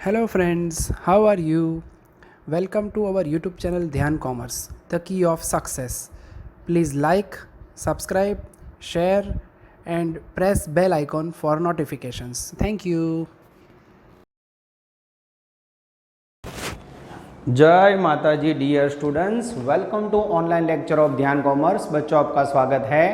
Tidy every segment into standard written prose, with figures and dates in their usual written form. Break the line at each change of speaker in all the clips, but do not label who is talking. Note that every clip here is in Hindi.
Hello friends, how are you? Welcome to our YouTube channel Dhyan Commerce, the key of success. Please like, subscribe, share and press bell icon for notifications. Thank you.
जय Mata ji dear students, welcome to online lecture of Dhyan commerce. बच्चों आपका स्वागत है।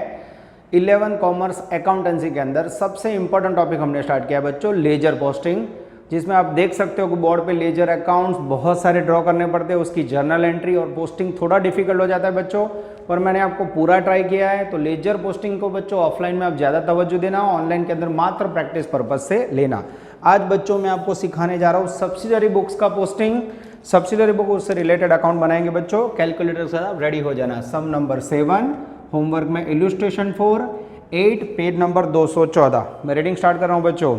11 कॉमर्स अकाउंटेंसी के अंदर सबसे इंपॉर्टेंट टॉपिक हमने स्टार्ट किया है बच्चों, लेजर पोस्टिंग, जिसमें आप देख सकते हो कि बोर्ड पे लेजर अकाउंट्स बहुत सारे ड्रॉ करने पड़ते हैं, उसकी जर्नल एंट्री और पोस्टिंग थोड़ा डिफिकल्ट हो जाता है बच्चों, पर मैंने आपको पूरा ट्राई किया है। तो लेजर पोस्टिंग को बच्चों ऑफलाइन में आप ज़्यादा तवज्जो देना, ऑनलाइन के अंदर मात्र प्रैक्टिस पर्पज से लेना। आज बच्चों मैं आपको सिखाने जा रहा हूँ सब्सिडरी बुक्स का पोस्टिंग। सब्सिडरी बुक उससे रिलेटेड अकाउंट बनाएंगे बच्चों। कैलकुलेटर से आप रेडी हो जाना। सम नंबर 7, होमवर्क में इल्यूस्ट्रेशन 4, 8, पेज नंबर 214। मैं रीडिंग स्टार्ट कर रहा हूँ बच्चों।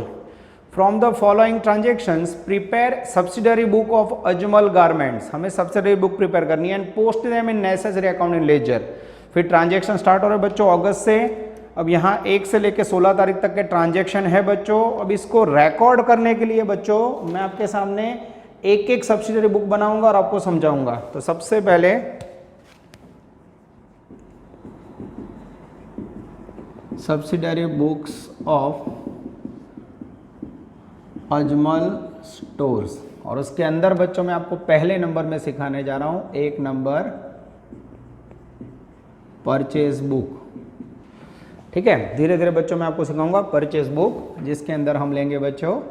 From the following transactions prepare subsidiary book of Ajmal garments. हमें सब्सिडरी बुक प्रिपेयर करनी है and post them in necessary account in ledger. फिर ट्रांजेक्शन स्टार्ट हो रहे हैं बच्चों अगस्त से। अब यहाँ 1 से लेकर 16 तारीख तक के ट्रांजेक्शन है बच्चों। अब इसको रिकॉर्ड करने के लिए बच्चों मैं आपके सामने एक एक सब्सिडरी बुक बनाऊंगा और आपको समझाऊंगा। तो सबसे पहले subsidiary books of Ajmal stores, और उसके अंदर बच्चों मैं आपको पहले नंबर में सिखाने जा रहा हूं। 1 नंबर परचेज बुक। ठीक है, धीरे धीरे बच्चों मैं आपको सिखाऊंगा परचेज बुक, जिसके अंदर हम लेंगे बच्चों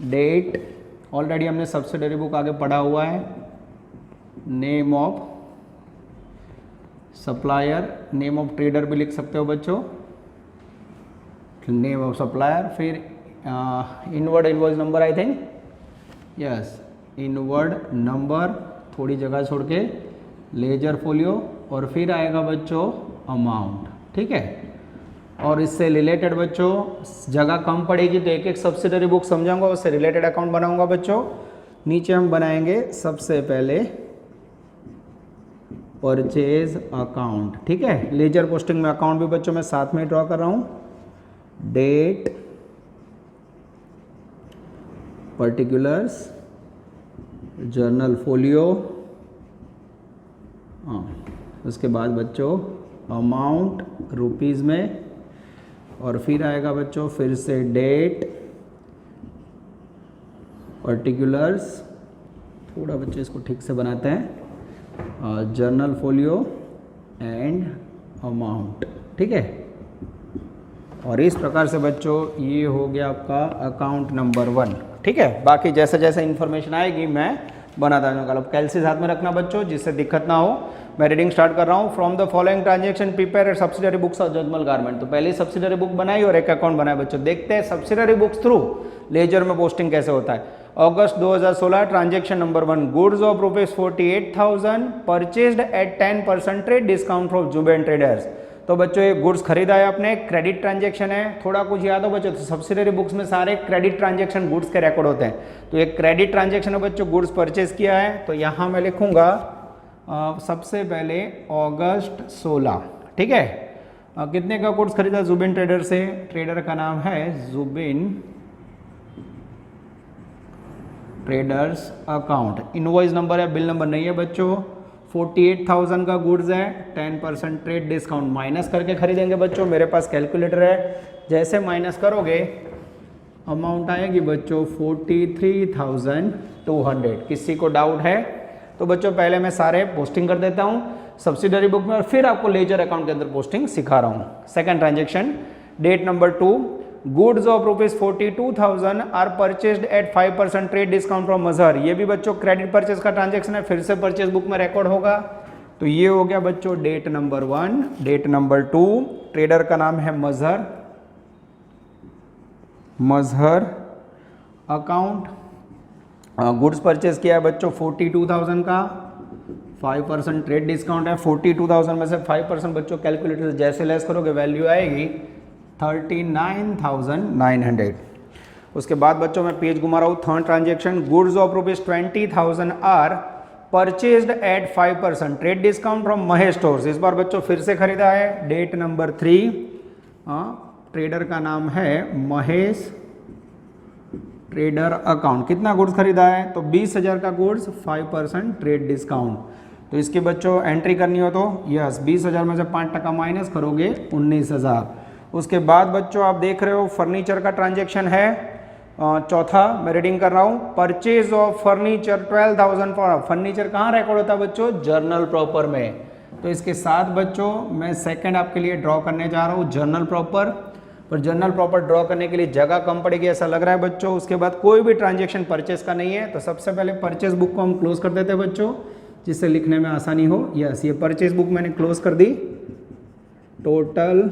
डेट। ऑलरेडी हमने सब्सिडरी बुक आगे पढ़ा हुआ है। Name of supplier, name of trader भी लिख सकते हो बच्चों, नेम ऑफ सप्लायर। फिर inward invoice number, I think yes, inward number थोड़ी जगह छोड़ के, लेजर फोलियो, और फिर आएगा बच्चों अमाउंट। ठीक है, और इससे रिलेटेड बच्चों जगह कम पड़ेगी तो एक एक सब्सिडरी बुक समझाऊंगा, उससे रिलेटेड अकाउंट बनाऊंगा बच्चों। नीचे हम बनाएंगे सबसे पहले परचेज अकाउंट। ठीक है, लेजर पोस्टिंग में अकाउंट भी बच्चों मैं साथ में ड्रॉ कर रहा हूं। डेट, पर्टिकुलर्स, जर्नल फोलियो, उसके बाद बच्चों अमाउंट रुपीज़ में, और फिर आएगा बच्चों फिर से डेट, पर्टिकुलर्स, थोड़ा बच्चे इसको ठीक से बनाते हैं, जर्नल फोलियो एंड अमाउंट। ठीक है, और इस प्रकार से बच्चों ये हो गया आपका अकाउंट नंबर 1। ठीक है, बाकी जैसे जैसे इन्फॉर्मेशन आएगी मैं बनाता जाऊँगा। अब कैलसी साथ में रखना बच्चों, जिससे दिक्कत ना हो। मैं रीडिंग स्टार्ट कर रहा हूँ। From the following transaction prepare subsidiary books of Ajmal garment. तो पहले सब्सिडरी बुक बनाई और एक अकाउंट बनाया बच्चों। देखते हैं सब्सिडरी बुक्स थ्रू लेजर में पोस्टिंग कैसे होता है। August 2016 transaction number 1, goods of ₹48,000 purchased at 10% trade discount from Jubin traders. तो बच्चों ये गुड्स खरीदा है आपने, क्रेडिट ट्रांजेक्शन है। थोड़ा कुछ याद हो बच्चों, तो सब्सिडरी बुक्स में सारे क्रेडिट ट्रांजेक्शन गुड्स के रिकॉर्ड होते हैं। तो एक क्रेडिट ट्रांजेक्शन है बच्चों, गुड्स परचेज किया है। तो यहाँ मैं लिखूंगा सबसे पहले अगस्त 16। ठीक है, कितने का गुड्स खरीदा जुबिन ट्रेडर से, ट्रेडर का नाम है Jubin traders account. Invoice number है, बिल नंबर नहीं है बच्चों। 48,000 का गुड्स है, 10% ट्रेड डिस्काउंट माइनस करके खरीदेंगे बच्चों। मेरे पास कैलकुलेटर है, जैसे माइनस करोगे अमाउंट आएगी बच्चों 43,200। किसी को डाउट है तो बच्चों पहले मैं सारे पोस्टिंग कर देता हूँ सब्सिडरी बुक में, और फिर आपको लेजर अकाउंट के अंदर पोस्टिंग सिखा रहा हूँ। Second transaction, date number 2, goods of ₹42,000 are purchased at 5% trade discount from Mazhar. ये भी बच्चों क्रेडिट परचेज का ट्रांजेक्शन है, फिर से परचेज बुक में रिकॉर्ड होगा। तो ये हो गया बच्चों date number 1। Date number 2, trader का नाम है Mazhar, Mazhar account. Goods purchase किया है बच्चों 42,000 का, 5% ट्रेड डिस्काउंट है। 42,000 में से 5% बच्चों कैलकुलेटर से जैसे लेस करोगे वैल्यू आएगी 39,900। उसके बाद बच्चों मैं पेज घुमा रहा हूँ। Third transaction, goods of ₹20,000 are purchased at 5% trade discount from Mahesh stores. इस बार बच्चों फिर से खरीदा है। डेट नंबर 3, ट्रेडर का नाम है महेश ट्रेडर अकाउंट कितना गुड्स खरीदा है, तो 20,000 का गुड्स 5% ट्रेड डिस्काउंट। तो इसकी बच्चों एंट्री करनी हो तो यस 20,000 में से 5% माइनस करोगे 19,000। उसके बाद बच्चों आप देख रहे हो फर्नीचर का ट्रांजेक्शन है, चौथा मैं रीडिंग कर रहा हूँ, purchase of furniture 12,000 for. Furniture कहाँ रिकॉर्ड होता है बच्चों, जर्नल प्रॉपर में। तो इसके साथ बच्चों मैं सेकंड आपके लिए ड्रॉ करने जा रहा हूँ जर्नल प्रॉपर, पर जर्नल प्रॉपर ड्रॉ करने के लिए जगह कम पड़ेगी ऐसा लग रहा है बच्चों। उसके बाद कोई भी ट्रांजेक्शन परचेज का नहीं है, तो सबसे पहले परचेज बुक को हम क्लोज कर देते हैं बच्चों, जिससे लिखने में आसानी हो। यस ये परचेज बुक मैंने क्लोज कर दी। टोटल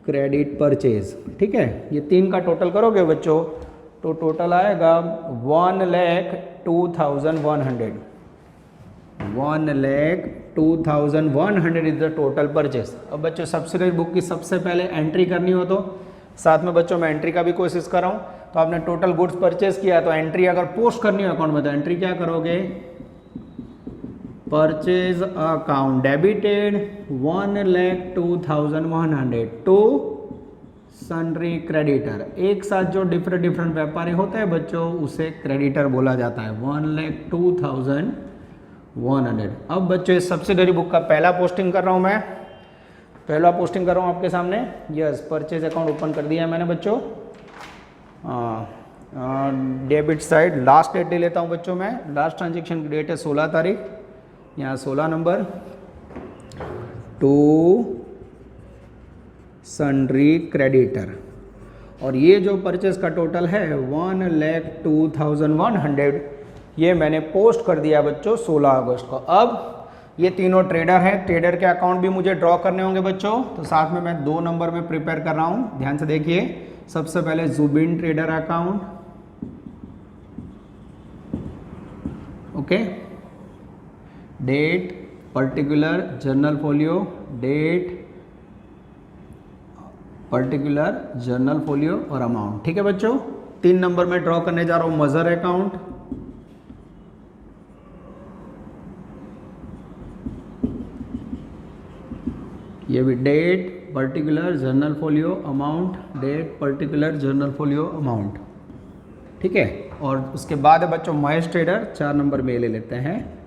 क्रेडिट परचेज, ठीक है, ये 3 का टोटल करोगे बच्चों तो टोटल आएगा 1,02,100। 1,02,100 इज द टोटल परचेज। अब बच्चों सब्सिडरी बुक की सबसे पहले एंट्री करनी हो तो साथ में बच्चों मैं एंट्री का भी कोशिश कर रहा हूँ। तो आपने टोटल गुड्स परचेज किया तो एंट्री अगर पोस्ट करनी हो अकाउंट में तो एंट्री क्या करोगे, purchase account debited 1,02,100 to sundry creditor. एक साथ जो डिफरेंट व्यापारी होते हैं बच्चों उसे क्रेडिटर बोला जाता है। 1,02,100। अब बच्चों इस सब्सिडरी बुक का पहला पोस्टिंग कर रहा हूं मैं, पहला पोस्टिंग कर रहा हूं आपके सामने। यस परचेज अकाउंट ओपन कर दिया है मैंने बच्चों। डेबिट साइड लास्ट डेट ले लेता हूं बच्चों मैं, लास्ट ट्रांजेक्शन की डेट है 16 तारीख, यहाँ 16 नंबर टू सन्ड्री क्रेडिटर। और ये जो परचेज का टोटल है 1,02,100 ये मैंने पोस्ट कर दिया बच्चों 16 अगस्त को। अब ये तीनों ट्रेडर हैं, ट्रेडर के अकाउंट भी मुझे ड्रॉ करने होंगे बच्चों, तो साथ में मैं 2 नंबर में प्रिपेयर कर रहा हूँ, ध्यान से देखिए। सबसे पहले Jubin trader account, okay, date particular journal folio, date particular journal folio और अमाउंट, ठीक है बच्चों। 3 नंबर में ड्रॉ करने जा रहा हूं मजर अकाउंट, ये भी date particular journal folio amount, date particular journal folio amount, ठीक है। और उसके बाद है बच्चों महेश ट्रेडर, 4 नंबर में ले लेते हैं।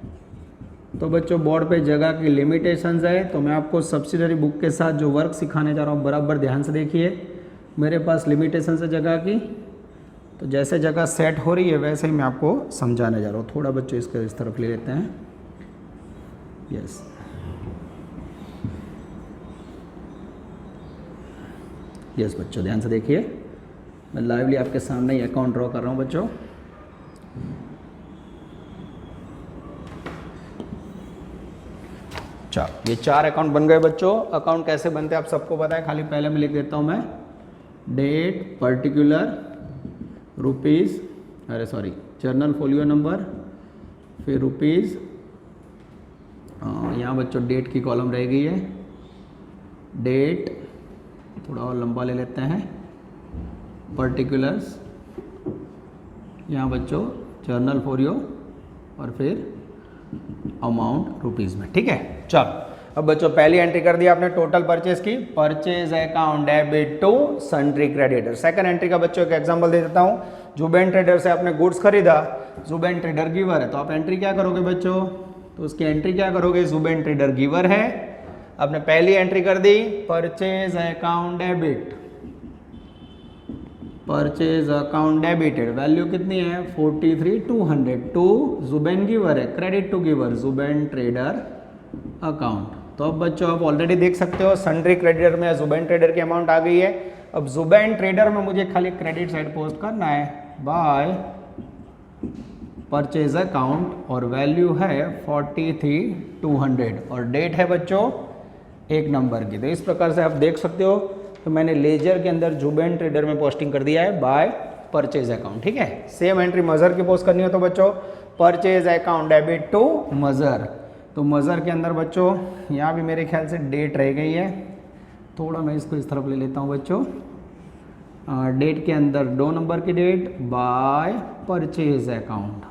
तो बच्चों बोर्ड पे जगह की लिमिटेशंस है, तो मैं आपको सब्सिडरी बुक के साथ जो वर्क सिखाने जा रहा हूँ बराबर ध्यान से देखिए। मेरे पास लिमिटेशंस है जगह की, तो जैसे जगह सेट हो रही है वैसे ही मैं आपको समझाने जा रहा हूँ। थोड़ा बच्चों इसको इस तरफ ले लेते हैं, यस यस बच्चों ध्यान से देखिए, मैं लाइवली आपके सामने ही अकाउंट ड्रॉ कर रहा हूँ बच्चों। ये 4 अकाउंट बन गए बच्चों। अकाउंट कैसे बनते हैं आप सबको पता है, खाली पहले में लिख देता हूँ मैं, डेट पर्टिकुलर रुपीज़, अरे सॉरी जर्नल फोलियो नंबर, फिर रुपीज़, यहाँ बच्चों डेट की कॉलम रह गई है, डेट थोड़ा और लंबा ले लेते हैं, पर्टिकुलर्स, यहाँ बच्चों जर्नल फोलियो और फिर अमाउंट रुपीज़ में, ठीक है। चलो अब बच्चों पहली एंट्री कर दिया आपने टोटल परचेज की, purchase account debit to sundry creditor. Second entry का बच्चों एक एग्जांपल दे देता हूं, जुबेन ट्रेडर से आपने गुड्स खरीदा, जुबेन ट्रेडर गिवर है, तो आप एंट्री क्या करोगे बच्चों, तो उसकी एंट्री क्या करोगे, जुबेन ट्रेडर गिवर है, आपने पहली एंट्री कर दी purchase account debit, purchase account debited, value कितनी है 43,200 टू जुबेन गिवर है, credit to giver Zubin trader account. तो अब बच्चों आप ऑलरेडी देख सकते हो सन्ड्री क्रेडिटर में जुबेन ट्रेडर की अमाउंट आ गई है। अब जुबेन ट्रेडर में मुझे खाली क्रेडिट साइड पोस्ट करना है बाय परचेज अकाउंट और वैल्यू है 43,200 और डेट है बच्चों 1 नंबर की। तो इस प्रकार से आप देख सकते हो, तो मैंने लेजर के अंदर जुबेन ट्रेडर में पोस्टिंग कर दिया है बाय परचेज अकाउंट, ठीक है। सेम एंट्री मजर की पोस्ट करनी हो तो बच्चों परचेज अकाउंट डेबिट टू मजर, तो मजर के अंदर बच्चों यहाँ भी मेरे ख्याल से डेट रह गई है, थोड़ा मैं इसको इस तरफ ले लेता हूँ बच्चों। डेट के अंदर 2 नंबर की date by purchase account,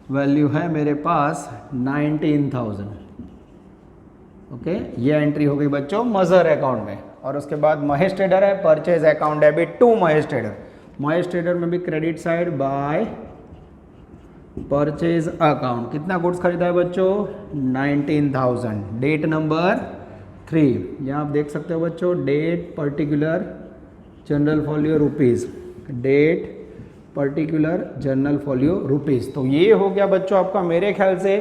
value है मेरे पास 19,000, ओके। ये एंट्री हो गई बच्चों मजर अकाउंट में। और उसके बाद महेश ट्रेडर है, purchase account debit to Mahesh trader, Mahesh trader में भी credit side by purchase account. कितना गुड्स खरीदा है बच्चों? 19,000। डेट नंबर 3, यहाँ आप देख सकते हो बच्चों, date particular general folio rupees, date particular general folio rupees. तो ये हो गया बच्चों आपका मेरे ख्याल से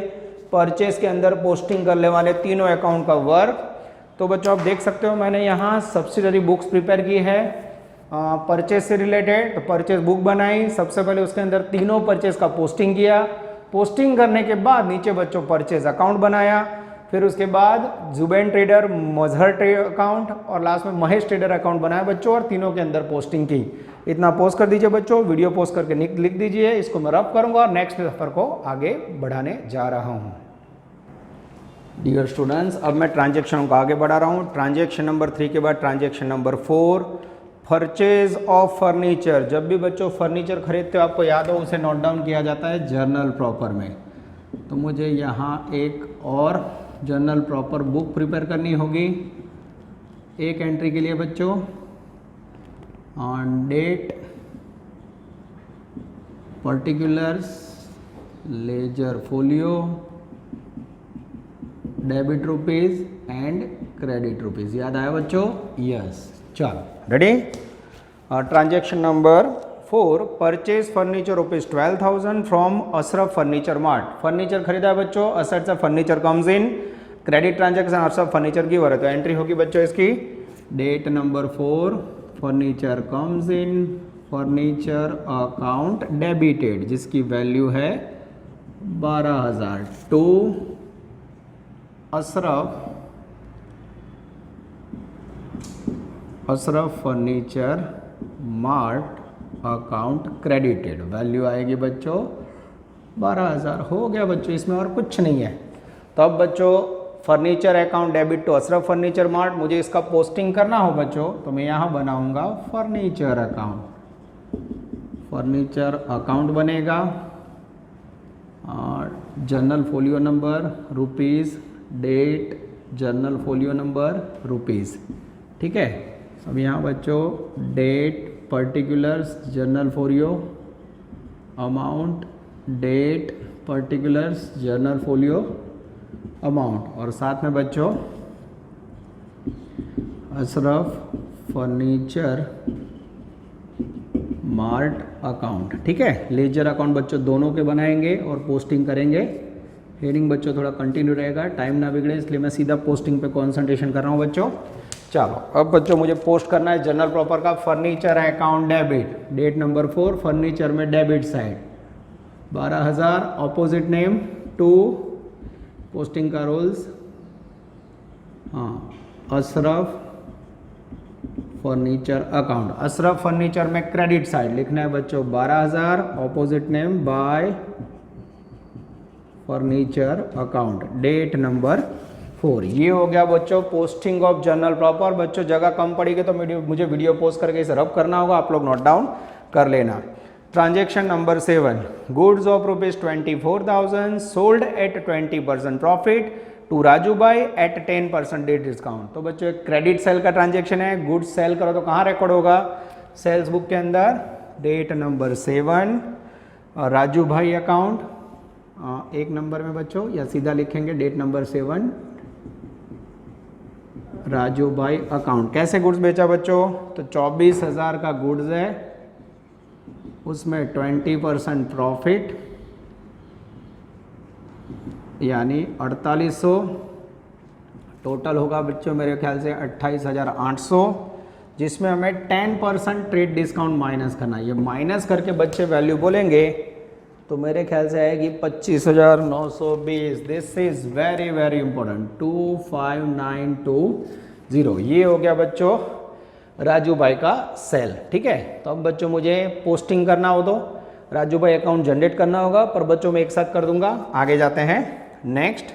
परचेज के अंदर पोस्टिंग करने वाले तीनों अकाउंट का वर्क। तो बच्चों आप देख सकते हो मैंने यहाँ सब्सिडरी बुक्स प्रिपेयर की है परचेज से रिलेटेड। तो परचेज बुक बनाई, सबसे पहले उसके अंदर तीनों परचेज का पोस्टिंग किया। पोस्टिंग करने के बाद नीचे बच्चों परचेज अकाउंट बनाया, फिर उसके बाद जुबैन ट्रेडर, मजहर अकाउंट और लास्ट में महेश ट्रेडर अकाउंट बनाया बच्चों, और तीनों के अंदर पोस्टिंग की। इतना पोस्ट कर दीजिए बच्चों, वीडियो पोस्ट करके लिख दीजिए, इसको मैं रब करूंगा और नेक्स्ट सफर को आगे बढ़ाने जा रहा हूँ। डियर स्टूडेंट्स, अब मैं ट्रांजेक्शन को आगे बढ़ा रहा हूँ। ट्रांजेक्शन नंबर 3 के बाद transaction number 4, purchase of furniture. जब भी बच्चों फर्नीचर खरीदते हो आपको याद हो उसे नोट डाउन किया जाता है जर्नल प्रॉपर में। तो मुझे यहाँ एक और जर्नल प्रॉपर बुक प्रिपेयर करनी होगी एक एंट्री के लिए बच्चों, on date particulars ledger folio debit rupees and credit rupees. याद आया बच्चों? यस। चलो ready. Transaction number 4, purchase furniture rupees 12,000 from Ashraf furniture mart. Furniture खरीदा है बच्चों, assets of furniture comes in, credit transaction Ashraf furniture की वर है। तो एंट्री होगी बच्चों इसकी date number 4, furniture comes in, furniture account debited जिसकी वैल्यू है 12,000 to Ashraf furniture mart account credited. Value आएगी बच्चों 12,000। हो गया बच्चों, इसमें और कुछ नहीं है। तो अब बच्चों furniture account debit to Ashraf furniture mart, मुझे इसका पोस्टिंग करना हो बच्चों, तो मैं यहाँ बनाऊंगा फर्नीचर अकाउंट। फर्नीचर अकाउंट बनेगा और journal folio number rupees, date journal folio number rupees. ठीक है, अब यहाँ बच्चों date particulars journal folio amount, date particulars journal folio amount, और साथ में बच्चों अशरफ फर्नीचर मार्ट अकाउंट। ठीक है, लेजर अकाउंट बच्चों दोनों के बनाएंगे और पोस्टिंग करेंगे। हेडिंग बच्चों थोड़ा कंटिन्यू रहेगा, टाइम ना बिगड़े, इसलिए मैं सीधा पोस्टिंग पे कंसंट्रेशन कर रहा हूँ बच्चों। चलो अब बच्चों मुझे पोस्ट करना है जनरल प्रॉपर का furniture account debit, date number 4, furniture में debit side 12,000, opposite name 2, posting का rules Ashraf furniture account. Ashraf furniture में क्रेडिट साइड लिखना है बच्चों 12,000, opposite name by furniture account, date number 4। ये हो गया बच्चों पोस्टिंग ऑफ जर्नल प्रॉपर। बच्चों जगह कम पड़ेगी तो मुझे वीडियो पोस्ट करके इसे रब करना होगा, आप लोग नोट डाउन कर लेना। Transaction number 7, goods of rupees 24,000 sold at 20% profit to Raju bhai at 10% date discount. तो बच्चों एक क्रेडिट सेल का ट्रांजेक्शन है, गुड्स सेल करो तो कहाँ रिकॉर्ड होगा? सेल्स बुक के अंदर, date number 7, Raju bhai account एक नंबर में बच्चों, या सीधा लिखेंगे date number 7 Raju bhai account. कैसे गुड्स बेचा बच्चों? तो 24,000 का गुड्स है, उसमें 20% प्रॉफिट यानी 4800, टोटल होगा बच्चों मेरे ख्याल से 28,800, जिसमें हमें 10% ट्रेड डिस्काउंट माइनस करना है। ये माइनस करके बच्चे वैल्यू बोलेंगे तो मेरे ख्याल से आएगी 25,920। This is very very important, 25920। ये हो गया बच्चों राजू भाई का सेल। ठीक है, तो अब बच्चों मुझे पोस्टिंग करना हो तो राजू भाई अकाउंट जनरेट करना होगा, पर बच्चों मैं एक साथ कर दूंगा। आगे जाते हैं next.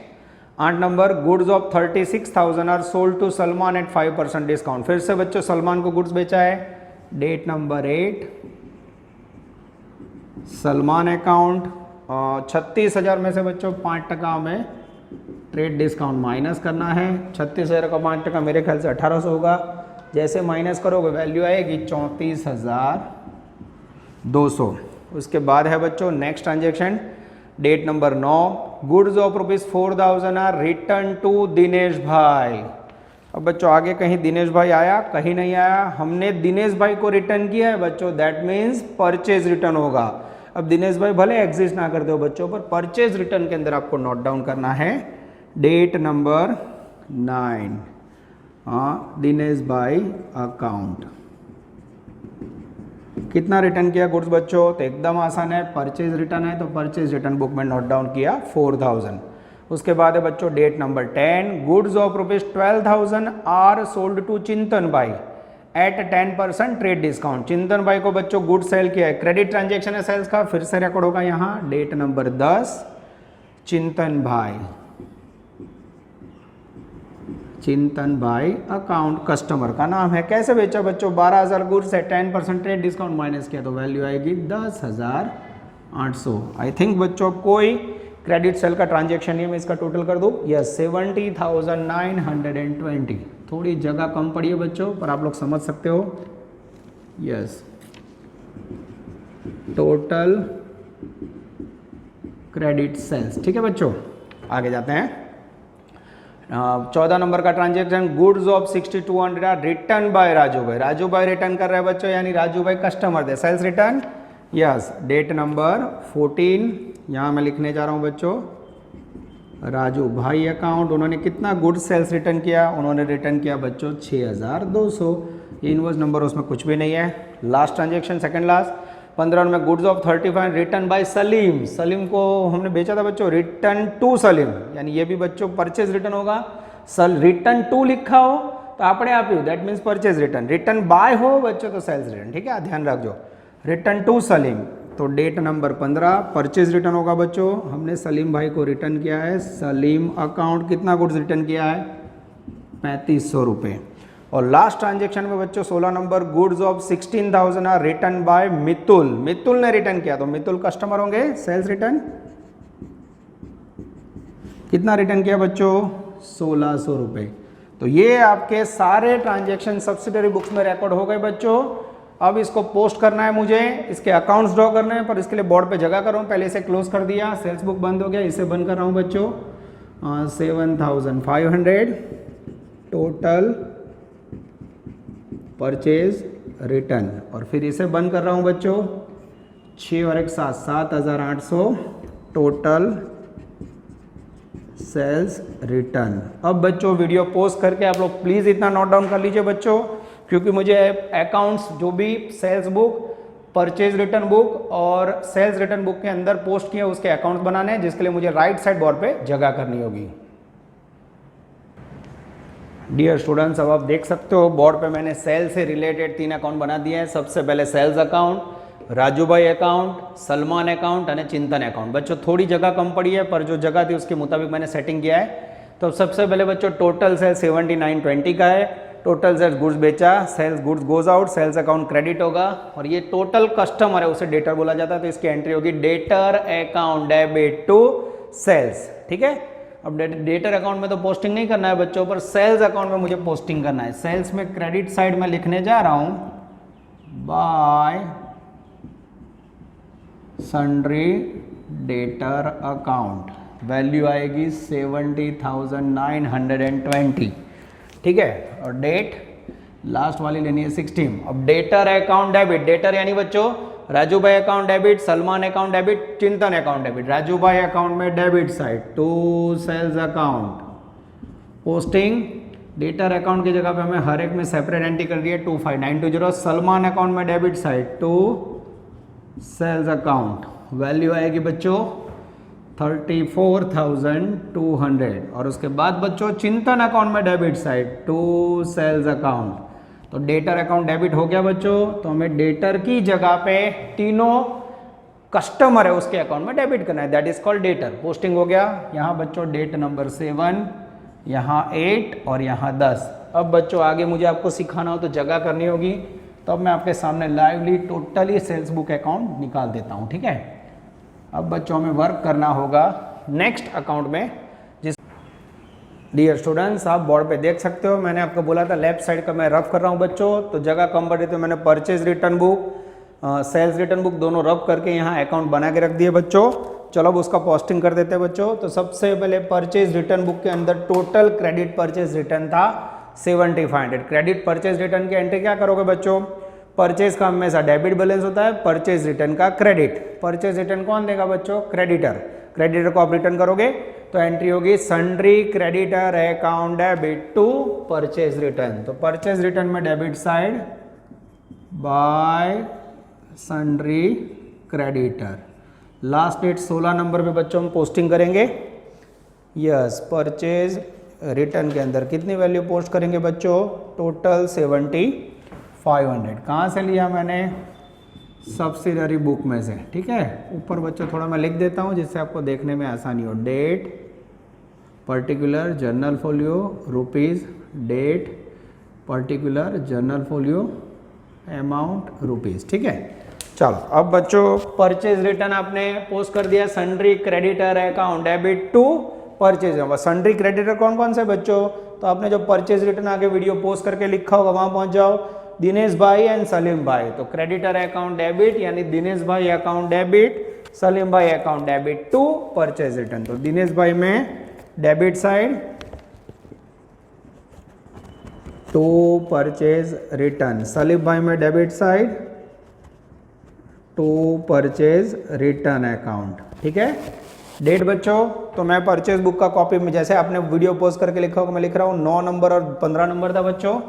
8 number, goods of 36,000 are sold to Salman at 5% discount. फिर से बच्चों सलमान को गुड्स बेचा है, डेट नंबर 8, सलमान अकाउंट। 36,000 में से बच्चों 5% में ट्रेड डिस्काउंट माइनस करना है। 36,000 का 5% मेरे ख्याल से 1,800 होगा। जैसे माइनस करोगे वैल्यू आएगी 34,000 200। उसके बाद है बच्चों next transaction, date number 9, goods of ₹4000 are return to Dinesh bhai. अब बच्चों आगे कहीं दिनेश भाई आया, कहीं नहीं आया, हमने दिनेश भाई को रिटर्न किया है बच्चों, दैट मीन्स परचेज रिटर्न होगा। अब दिनेश भाई भले एग्जिस्ट ना करते हो बच्चों, पर परचेज रिटर्न के अंदर आपको नोट डाउन करना है डेट नंबर 9, दिनेश भाई अकाउंट। कितना रिटर्न किया गुड्स बच्चों, तो एकदम आसान है, परचेज रिटर्न है तो परचेज रिटर्न बुक में नोट डाउन किया 4000। उसके बाद है बच्चों date number 10, goods of ₹12,000 are sold to Chintan bhai at 10% trade discount. चिंतन भाई को बच्चों गुड सेल किया है, क्रेडिट ट्रांजेक्शन है सेल्स का, फिर से रिकॉर्ड होगा यहाँ डेट नंबर 10, चिंतन भाई अकाउंट कस्टमर का नाम है। कैसे बेचा बच्चों, 12,000 गुड्स है, 10% ट्रेड डिस्काउंट माइनस किया तो वैल्यू आएगी 10,800। आई थिंक बच्चों कोई क्रेडिट सेल का ट्रांजेक्शन नहीं है, मैं इसका टोटल कर दूं, यस 70,920। थोड़ी जगह कम पड़ी है बच्चों, पर आप लोग समझ सकते हो, यस टोटल क्रेडिट सेल्स। ठीक है बच्चों, आगे जाते हैं। 14 नंबर का transaction, goods of 6200 return by Raju भाई। राजू भाई रिटर्न कर रहे हैं बच्चों, यानी राजू भाई कस्टमर थे, sales return, yes date number 14, यहाँ मैं लिखने जा रहा हूँ बच्चों, राजू भाई अकाउंट। उन्होंने कितना गुड्स सेल्स रिटर्न किया, उन्होंने रिटर्न किया बच्चों 6200। इनवॉइस नंबर उसमें कुछ भी नहीं है। लास्ट ट्रांजेक्शन सेकंड लास्ट, 15 में goods of 35 return by Salim. Salim को हमने बेचा था बच्चों, रिटर्न टू सलीम, यानी ये भी बच्चों परचेज रिटर्न होगा। रिटर्न टू लिखा हो तो आपने आप ही, that means purchase return. Return by हो बच्चों तो सेल्स रिटर्न। ठीक है, ध्यान रखो, रिटर्न टू सलीम तो डेट नंबर 15 परचेज रिटर्न होगा बच्चों। हमने सलीम भाई को रिटर्न किया है, सलीम अकाउंट कितना गुड्स रिटर्न किया है, 3500 रुपये। और लास्ट ट्रांजेक्शन में बच्चों 16 number, goods of 16,000 are return by Mitul. Mitul ने रिटर्न किया तो मितुल कस्टमर होंगे, सेल्स रिटर्न कितना रिटर्न किया बच्चों, 1600 रुपये। तो ये आपके सारे ट्रांजेक्शन सब्सिडरी बुक्स में रिकॉर्ड हो गए बच्चों। अब इसको पोस्ट करना है मुझे, इसके अकाउंट्स ड्रॉ करने हैं, पर इसके लिए बोर्ड पे जगह कर रहा हूँ, पहले इसे क्लोज कर दिया, सेल्स बुक बंद हो गया, इसे बंद कर रहा हूँ बच्चों। 7,500 टोटल परचेज रिटर्न, और फिर इसे बंद कर रहा हूँ बच्चों, 6 और 1 7, 7,800 टोटल सेल्स रिटर्न। अब बच्चों वीडियो पोस्ट करके आप लोग प्लीज़ इतना नोट डाउन कर लीजिए बच्चों, क्योंकि मुझे अकाउंट्स जो भी sales book, purchase return book और सेल्स रिटर्न बुक के अंदर पोस्ट किए उसके अकाउंट्स बनाने हैं, जिसके लिए मुझे राइट साइड बोर्ड पे जगह करनी होगी। डियर स्टूडेंट्स, अब आप देख सकते हो बोर्ड पे मैंने सेल से रिलेटेड 3 अकाउंट बना दिए हैं। सबसे पहले sales account, Raju bhai account, Salman account और चिंतन अकाउंट। बच्चों थोड़ी जगह कम पड़ी है, पर जो जगह थी उसके मुताबिक मैंने सेटिंग किया है। तो सबसे पहले बच्चों टोटल सेल्स 7920 का है, टोटल सेल्स गुड्स बेचा, sales goods goes out, sales account credit होगा, और ये टोटल कस्टमर है उसे डेटर बोला जाता है, तो इसकी एंट्री होगी debtor account debit to sales. ठीक है, अब डेटर अकाउंट में तो पोस्टिंग नहीं करना है बच्चों, पर सेल्स अकाउंट में मुझे पोस्टिंग करना है। सेल्स में क्रेडिट साइड में लिखने जा रहा हूं bye sundry debtor account, value आएगी 70,920। ठीक है, और डेट लास्ट वाली लेनी है 16। अब डेटर अकाउंट डेबिट, डेटर यानी बच्चों Raju bhai account debit, Salman account debit, Chintan account debit. Raju bhai account में debit side to sales account, posting debtor account की जगह पे हमें हर एक में सेपरेट एंट्री कर दी है 25,920। सलमान अकाउंट में debit side to sales account, value आएगी बच्चों 34,200। और उसके बाद बच्चों चिंतन अकाउंट में debit side to sales account, तो डेटर अकाउंट डेबिट हो गया बच्चों। तो हमें डेटर की जगह पे तीनों कस्टमर है उसके अकाउंट में डेबिट करना है, that is called debtor. Posting हो गया यहाँ बच्चों डेट नंबर 7, यहाँ 8 और यहाँ 10। अब बच्चों आगे मुझे आपको सिखाना हो तो जगह करनी होगी, तो अब मैं आपके सामने lively totally sales book account निकाल देता हूँ। ठीक है, अब बच्चों हमें वर्क करना होगा नेक्स्ट अकाउंट में। जिस डियर स्टूडेंट्स, आप बोर्ड पे देख सकते हो, मैंने आपको बोला था लेफ्ट साइड का मैं रफ कर रहा हूँ बच्चों, तो जगह कम पड़ रही तो मैंने purchase return book, sales return book दोनों रब करके यहाँ अकाउंट बना के रख दिए बच्चों। चलो अब उसका पोस्टिंग कर देते हैं बच्चों। तो सबसे पहले परचेज रिटर्न बुक के अंदर टोटल क्रेडिट परचेज रिटर्न था 7500। क्रेडिट परचेज रिटर्न की एंट्री क्या करोगे बच्चों, परचेज का हमेशा डेबिट बैलेंस होता है, परचेज रिटर्न का क्रेडिट। परचेज रिटर्न कौन देगा बच्चों, क्रेडिटर। क्रेडिटर को आप रिटर्न करोगे तो एंट्री होगी sundry creditor account debit to purchase return. तो परचेज रिटर्न में debit side by sundry creditor. Last date 16 number पे बच्चों हम पोस्टिंग करेंगे। यस, परचेज रिटर्न के अंदर कितनी वैल्यू पोस्ट करेंगे बच्चों, टोटल 7500। कहाँ से लिया मैंने, सब्सिडरी बुक में से, ठीक है। ऊपर बच्चों थोड़ा मैं लिख देता हूँ जिससे आपको देखने में आसानी हो। Date particular journal folio rupees, date particular journal folio amount rupees, ठीक है। चलो अब बच्चों परचेज रिटर्न आपने पोस्ट कर दिया, sundry creditor account debit to purchase. Sundry creditor कौन कौन से बच्चों, तो आपने जो परचेज रिटर्न आगे वीडियो पोस्ट करके लिखा होगा वहां पहुंच जाओ, दिनेश भाई एंड सलीम भाई। तो क्रेडिटर अकाउंट डेबिट यानी दिनेश भाई अकाउंट डेबिट, सलीम भाई account debit to purchase return. तो दिनेश भाई में debit side to purchase return, Salim भाई में debit side to purchase return account, ठीक है। डेट बच्चों, तो मैं परचेज बुक का कॉपी में जैसे आपने वीडियो पोस्ट करके लिखा होगा मैं लिख रहा हूँ 9 नंबर और 15 नंबर था बच्चों।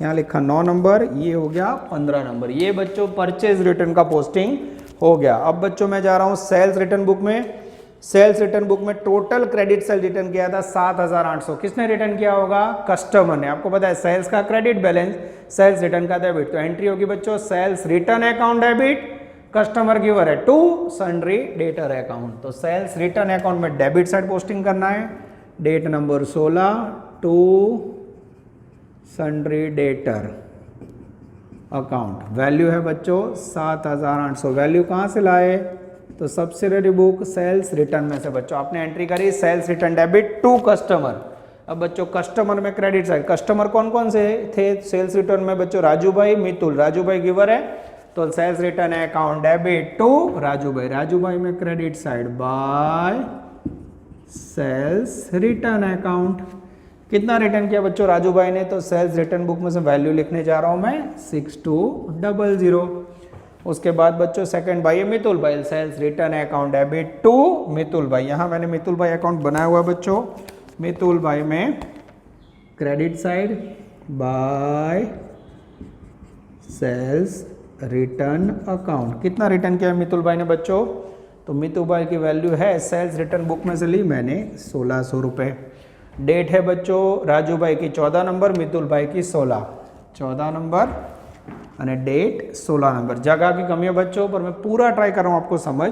यहाँ लिखा 9 नंबर, ये हो गया 15 नंबर। ये बच्चों परचेज रिटर्न का पोस्टिंग हो गया। अब बच्चों मैं जा रहा हूँ सेल्स रिटर्न बुक में। सेल्स रिटर्न बुक में टोटल क्रेडिट सेल रिटर्न किया था 7800। किसने रिटर्न किया होगा, कस्टमर ने। आपको पता है सेल्स का क्रेडिट बैलेंस, सेल्स रिटर्न का डेबिट। तो एंट्री होगी बच्चों sales return account debit, customer giver है टू सन्ड्री डेटर अकाउंट। तो सेल्स रिटर्न अकाउंट में डेबिट साइड पोस्टिंग करना है, date number 16 to sundry debtor account. Value है बच्चों 7800। वैल्यू कहाँ से लाए, तो सब्सिडरी बुक सेल्स रिटर्न में से बच्चों आपने एंट्री करी sales return debit to customer. अब बच्चों कस्टमर में क्रेडिट साइड, कस्टमर कौन कौन से थे सेल्स रिटर्न में बच्चों, राजू भाई, मितुल। राजू भाई गिवर है तो sales return account debit to Raju भाई। राजू भाई में credit side by sales return account. कितना रिटर्न किया बच्चों राजू भाई ने, तो सेल्स रिटर्न बुक में से वैल्यू लिखने जा रहा हूं मैं 6200। उसके बाद बच्चों सेकंड भाई है मितुल भाई, sales return account debit to Mitul भाई। यहां मैंने मितुल भाई अकाउंट बनाया हुआ बच्चों। मितुल भाई में credit side by sales return account. कितना रिटर्न किया मितुल भाई ने बच्चों, तो मितुल भाई की वैल्यू है सेल्स रिटर्न बुक में से ली मैंने 1600 रुपये। डेट है बच्चों राजू भाई की 14 नंबर, मितुल भाई की 14 नंबर और डेट 16 नंबर। जगह की कमी है बच्चों पर मैं पूरा ट्राई कर रहा हूँ आपको समझ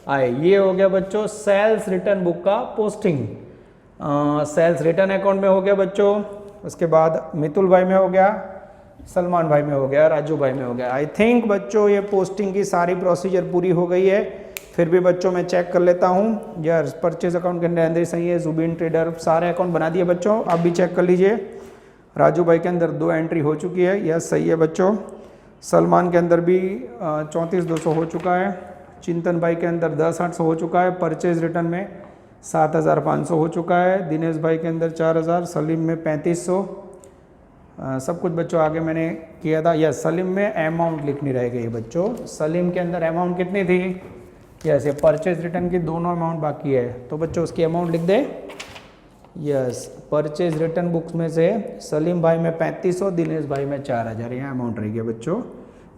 आए। ये हो गया बच्चों सेल्स रिटर्न बुक का पोस्टिंग। सेल्स रिटर्न अकाउंट में हो गया बच्चों। उसके बाद मितुल भाई में हो गया, सलमान भाई में हो गया, राजू भाई में हो गया। आई थिंक बच्चों ये पोस्टिंग की सारी प्रोसीजर पूरी हो गई है। फिर भी बच्चों मैं चेक कर लेता हूँ। यार परचेज अकाउंट के अंदर सही है, जुबिन ट्रेडर सारे अकाउंट बना दिए बच्चों। आप भी चेक कर लीजिए। राजू भाई के अंदर 2 एंट्री हो चुकी है, यह सही है बच्चों। सलमान के अंदर भी 34,200 हो चुका है। चिंतन भाई के अंदर 10,800 हो चुका है। परचेज रिटर्न में 7,500 हो चुका है। दिनेश भाई के अंदर 4,000, सलीम में 3500। सब कुछ बच्चों आगे मैंने किया था। यस, सलीम में अमाउंट लिखनी रह गई बच्चों। सलीम के अंदर अमाउंट कितनी थी, यस, ये परचेज रिटर्न की दोनों अमाउंट बाकी है तो बच्चों उसकी अमाउंट लिख दे। यस, परचेज रिटर्न बुक्स में से सलीम भाई में 3500, दिनेश भाई में 4000, यहाँ अमाउंट रह गया बच्चों।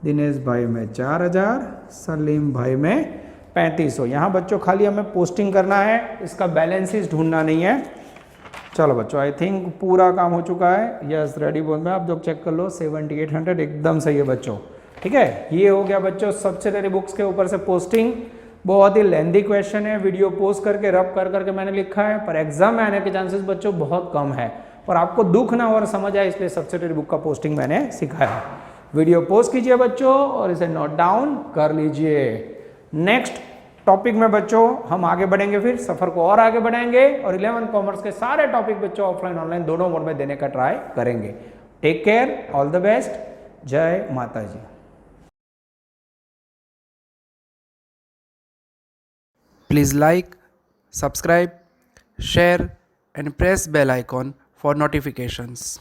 दिनेश भाई में 4000, सलीम भाई में 3500। यहाँ बच्चों खाली हमें पोस्टिंग करना है, इसका बैलेंसेस ढूंढना नहीं है। चलो बच्चों आई थिंक पूरा काम हो चुका है। यस, रेडी बोल में आप लोग चेक कर लो 7800 एकदम सही है बच्चों। ठीक है, ये हो गया बच्चों सब्सिडरी बुक्स के ऊपर से पोस्टिंग। बहुत ही लेंथी क्वेश्चन है, वीडियो पोस्ट करके रब कर करके मैंने लिखा है, पर एग्जाम में आने के चांसेस बच्चों बहुत कम है। पर आपको दुख ना और समझ आए इसलिए सब्सिडरी बुक का पोस्टिंग मैंने सिखाया। वीडियो पोस्ट कीजिए बच्चों और इसे नोट डाउन कर लीजिए। नेक्स्ट टॉपिक में बच्चों हम आगे बढ़ेंगे, फिर सफर को और आगे बढ़ाएंगे और 11 कॉमर्स के सारे टॉपिक बच्चों ऑफलाइन ऑनलाइन दोनों मोड में देने का ट्राई करेंगे। Take care, all the best, जय माता जी।
Please like, subscribe, share and press bell icon for notifications.